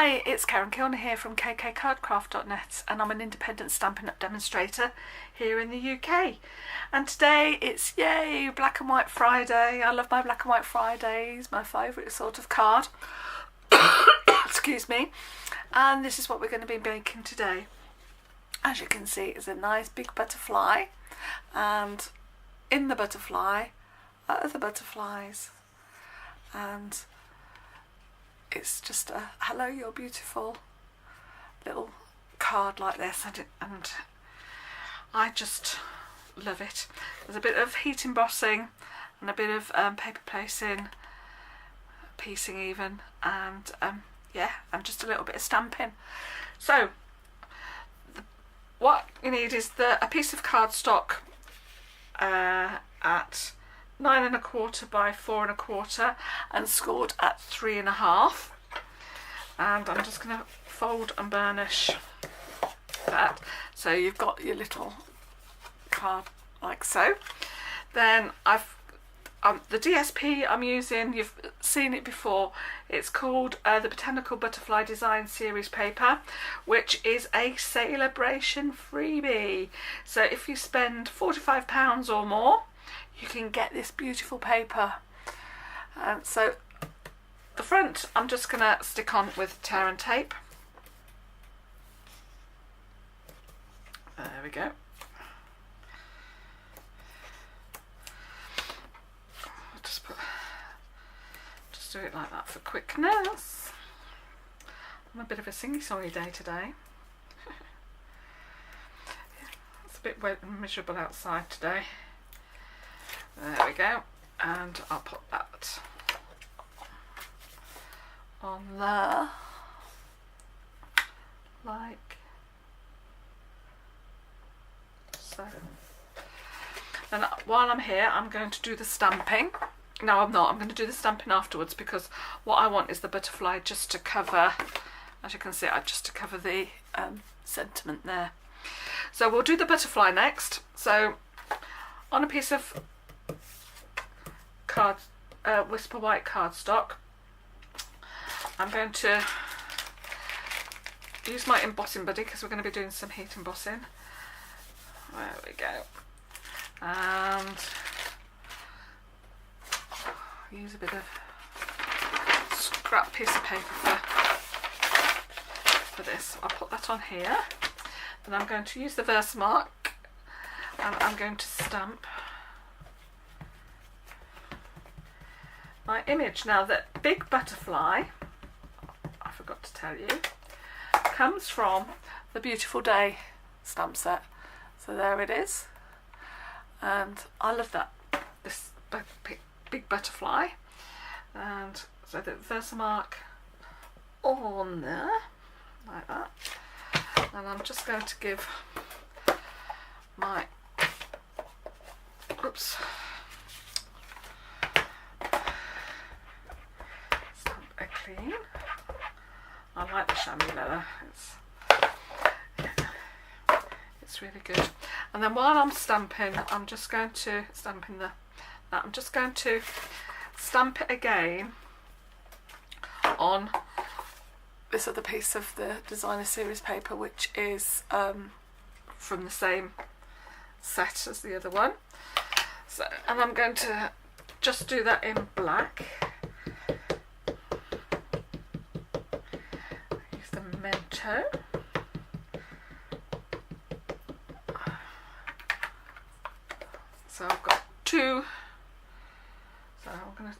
Hi, it's Karen Kilner here from kkcardcraft.net, and I'm an independent Stampin' Up! Demonstrator here in the UK. And today it's yay, Black and White Friday. I love my Black and White Fridays, my favourite sort of card. Excuse me. And this is what we're going to be making today. As you can see, it's a nice big butterfly, and in the butterfly are other butterflies, and it's just a hello you're beautiful little card like this, and I just love it. There's a bit of heat embossing and a bit of paper placing, piecing even, and yeah, and just a little bit of stamping. So what you need is a piece of cardstock at 9 1/4 by 4 1/4 and scored at 3 1/2, and I'm just going to fold and burnish that so you've got your little card like so. Then I've the DSP I'm using, you've seen it before, it's called the Botanical Butterfly Design Series paper, which is a Celebration freebie. So if you spend £45 or more, you can get this beautiful paper. So the front I'm just going to stick on with tear and tape. There we go. Just do it like that for quickness. I'm a bit of a singy-songy day today. It's a bit wet and miserable outside today. There we go, and I'll put that on there, like so. And while I'm here, I'm going to do the stamping. No, I'm not. I'm going to do the stamping afterwards, because what I want is the butterfly just to cover, as you can see, just to cover the sentiment there. So we'll do the butterfly next. So on a piece of Whisper White cardstock, I'm going to use my embossing buddy, because we're going to be doing some heat embossing. There we go. And use a bit of scrap piece of paper for this. I'll put that on here. Then I'm going to use the Versamark, and I'm going to stamp my image. Now, the big butterfly, I forgot to tell you, comes from the Beautiful Day stamp set. So there it is, and I love that, this big butterfly. And so the Versamark on there like that, and I'm just going to give my stamp a clean. I like the chamois leather, it's really good. And then while I'm stamping, I'm just going to stamp it again on this other piece of the Designer Series paper, which is from the same set as the other one. So, and I'm going to just do that in black. Use the Memento. So I've got two, so I'm going to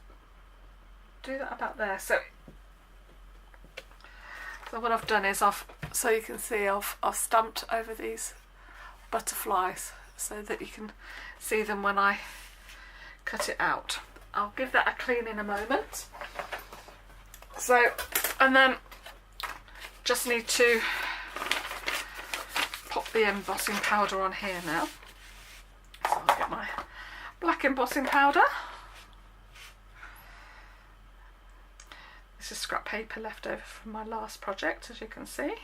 do that about there. So what I've done is so you can see I've stamped over these butterflies so that you can see them when I cut it out. I'll give that a clean in a moment. So, and then just need to pop the embossing powder on here now. So I'll get my black embossing powder. This is scrap paper left over from my last project, as you can see.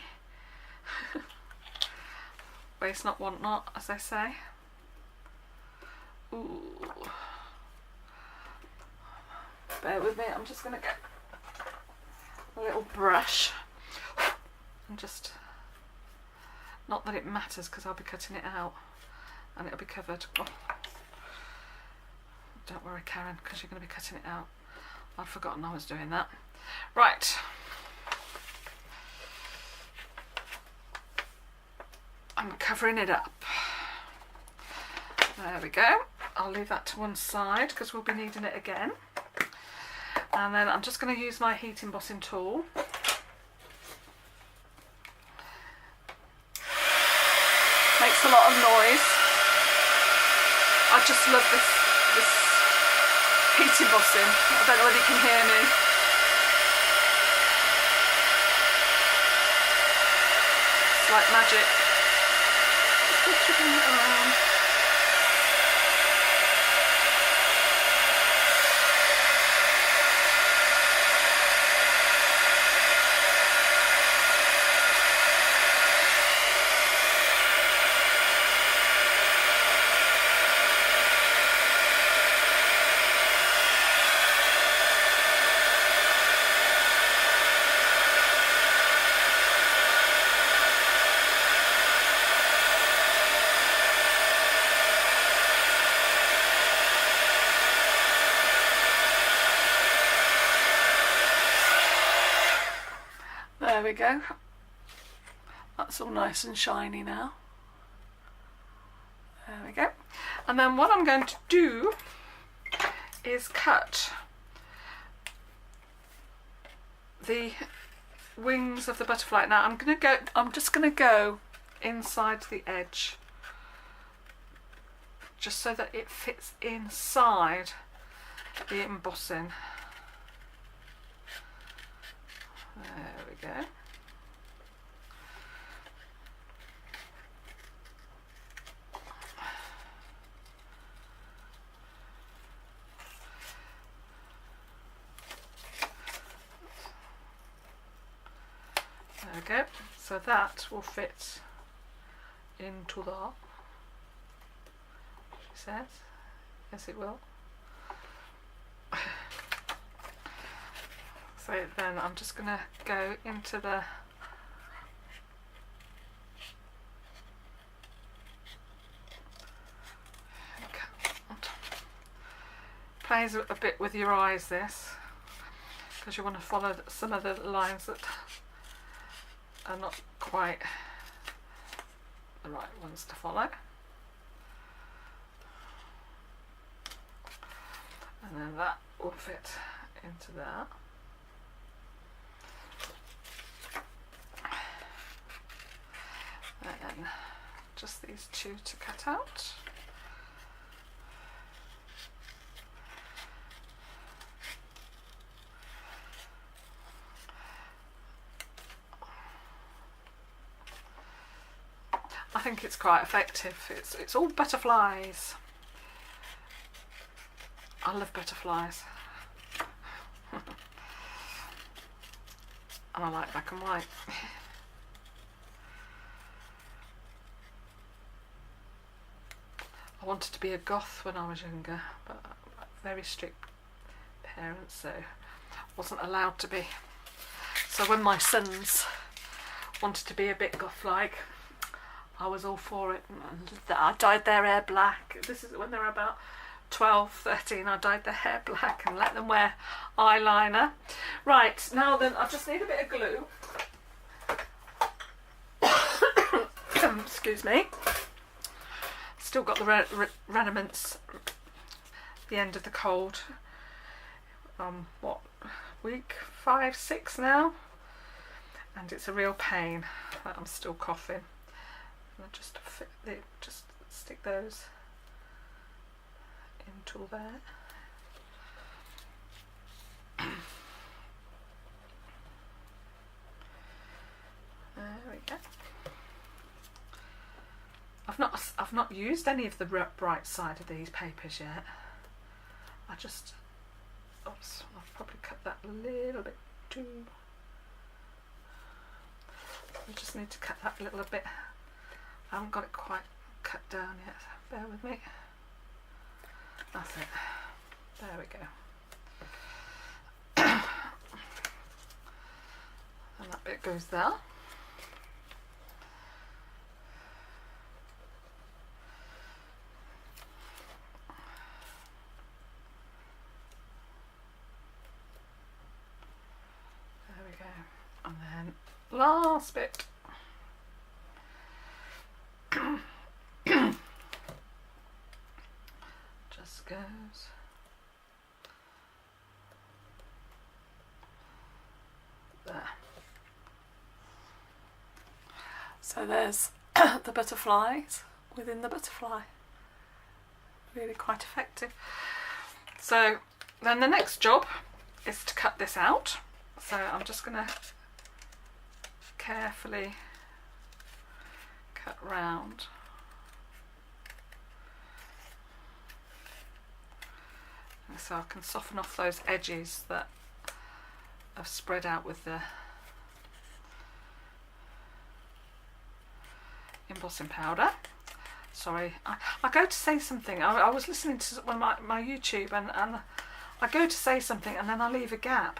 Waste not, want not, as they say. Ooh. Bear with me, I'm just going to get a little brush. and just, not that it matters because I'll be cutting it out and it'll be covered. Oh. Don't worry, Karen, because you're going to be cutting it out. I'd forgotten I was doing that. Right. I'm covering it up. There we go. I'll leave that to one side because we'll be needing it again. And then I'm just going to use my heat embossing tool. Makes a lot of noise. I just love this heat embossing. I don't know whether you can hear me. It's like magic. Just switching it around. There we go. That's all nice and shiny now. There we go. And then what I'm going to do is cut the wings of the butterfly. Now I'm just going to go inside the edge, just so that it fits inside the embossing. There we go. There we go. So that will fit into that, she says. Yes, it will. So then I'm just going to go into the plays a bit with your eyes, this, because you want to follow some of the lines that are not quite the right ones to follow. And then that will fit into there. And just these two to cut out. I think it's quite effective. It's all butterflies. I love butterflies. And I like black and white. I wanted to be a goth when I was younger, but very strict parents, so wasn't allowed to be. So when my sons wanted to be a bit goth-like, I was all for it. And I dyed their hair black. This is when they were about 12, 13. I dyed their hair black and let them wear eyeliner. Right, now then, I just need a bit of glue. Excuse me. Still got the remnants, the end of the cold. What, week 5, 6 now? And it's a real pain that I'm still coughing. And I just stick those into there. There we go. I've not used any of the bright side of these papers yet. Oops, I've probably cut that a little bit too. I just need to cut that a little bit. I haven't got it quite cut down yet. Bear with me. That's it. There we go. And that bit goes there. then last bit. Just goes there. So there's the butterflies within the butterfly. Really quite effective. So then the next job is to cut this out. So I'm just going to carefully cut round. So I can soften off those edges that have spread out with the embossing powder. Sorry, I go to say something. I was listening to one of my YouTube and I go to say something and then I leave a gap.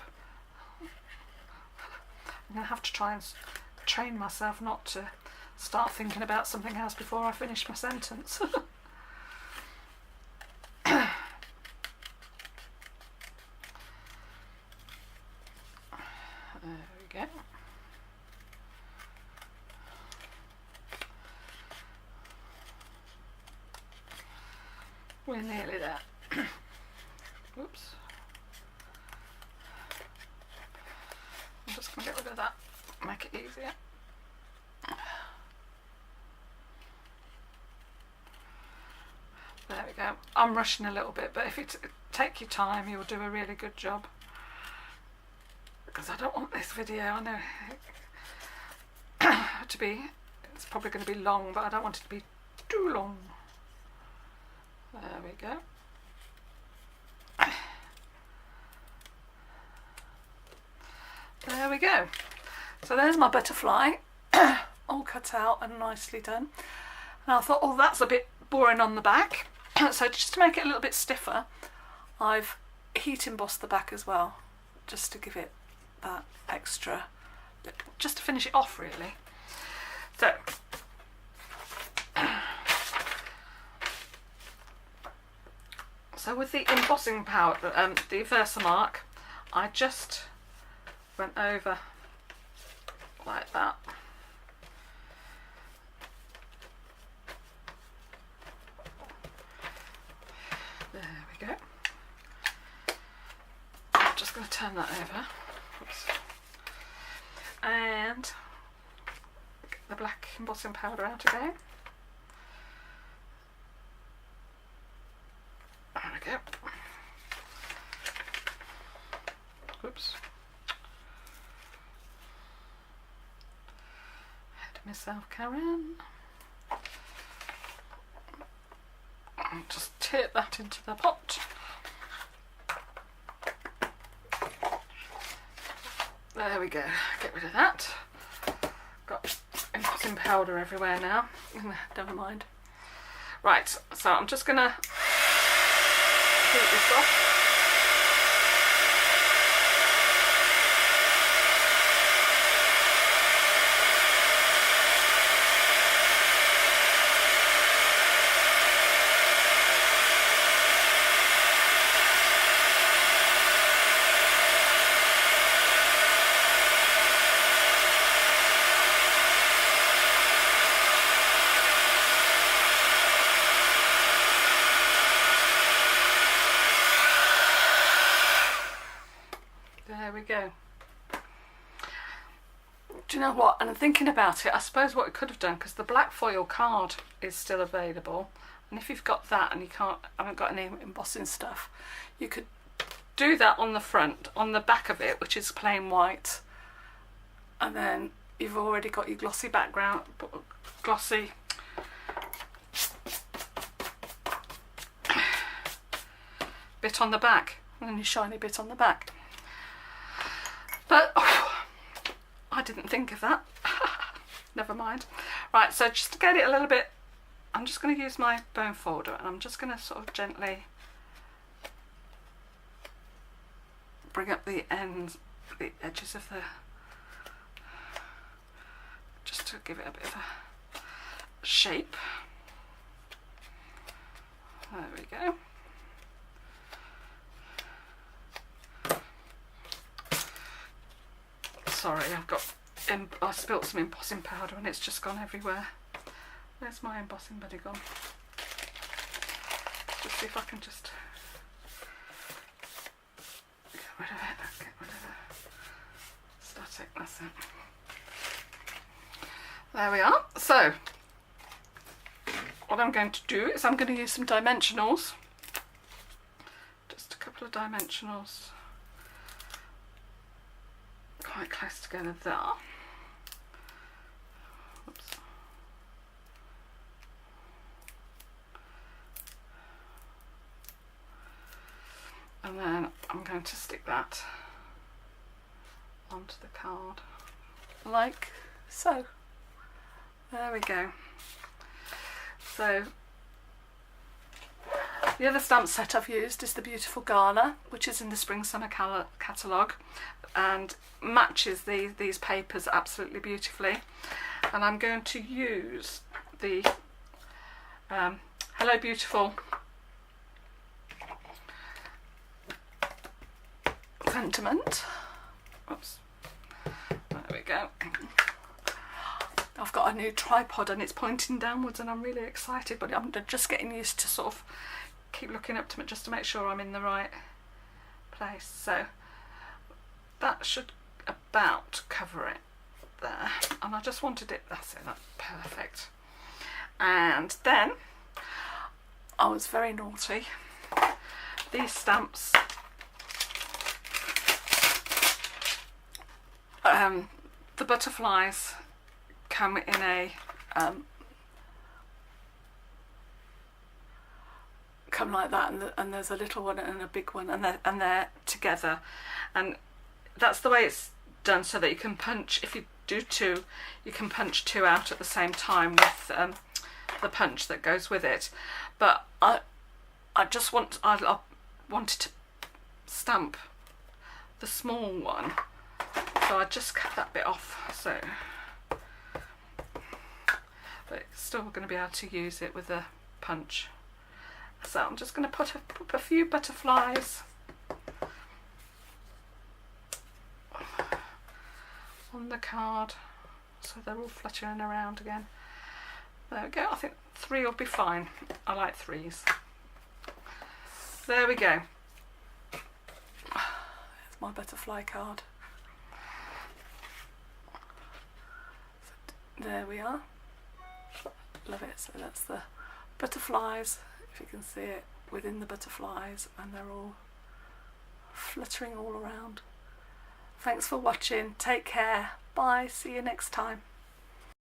I'm going to have to try and train myself not to start thinking about something else before I finish my sentence. There we go. We're nearly there. Oops. I'm just going to get rid of that, make it easier. There we go. I'm rushing a little bit, but if you take your time, you'll do a really good job. Because I don't want this video, I know, to be, it's probably going to be long, but I don't want it to be too long. There we go. There we go. So there's my butterfly, all cut out and nicely done. And I thought, oh, that's a bit boring on the back. So just to make it a little bit stiffer, I've heat embossed the back as well, just to give it that extra, just to finish it off really. So with the embossing powder, the Versamark, I just went over like that. There we go. I'm just going to turn that over. Oops. And get the black embossing powder out again. There we go. Oops. Ahead of myself, Karen. And just tip that into the pot. There we go. Get rid of that. Got embossing powder everywhere now. Never mind. Right, so I'm just gonna heat this off. There we go. Do you know what? And thinking about it, I suppose what we could have done, because the black foil card is still available, and if you've got that and you haven't got any embossing stuff, you could do that on the front, on the back of it, which is plain white, and then you've already got your glossy background, glossy bit on the back, and then your shiny bit on the back. But I didn't think of that. Never mind. Right, so just to get it a little bit, I'm just going to use my bone folder and I'm just going to sort of gently bring up the ends, the edges of the, just to give it a bit of a shape. There we go. Sorry, I've got I spilt some embossing powder and it's just gone everywhere. Where's my embossing buddy gone? Let's see if I can just get rid of it. Get rid of it. Static, that's it. There we are. So what I'm going to do is I'm going to use some dimensionals. Just a couple of dimensionals. Quite close together there. Oops. And then I'm going to stick that onto the card like so. There we go. So the other stamp set I've used is the Beautiful Gala, which is in the Spring Summer catalogue and matches these papers absolutely beautifully. And I'm going to use the Hello Beautiful Sentiment. Oops. There we go. I've got a new tripod and it's pointing downwards and I'm really excited, but I'm just getting used to sort of keep looking up to it just to make sure I'm in the right place. So that should about cover it there, and I just wanted it, that's it, that's perfect. And then I was very naughty. These stamps, the butterflies come in a come like that, and there's a little one and a big one, and they're together, and that's the way it's done, so that you can punch, if you do two, you can punch two out at the same time with the punch that goes with it. But I wanted to stamp the small one, so I just cut that bit off, so but still going to be able to use it with a punch. So I'm just going to put a few butterflies on the card so they're all fluttering around again. There we go. I think 3 will be fine. I like 3s. There we go. There's my butterfly card. So there we are. Love it. So that's the butterflies, if you can see it, within the butterflies, and they're all fluttering all around. Thanks for watching. Take care. Bye. See you next time.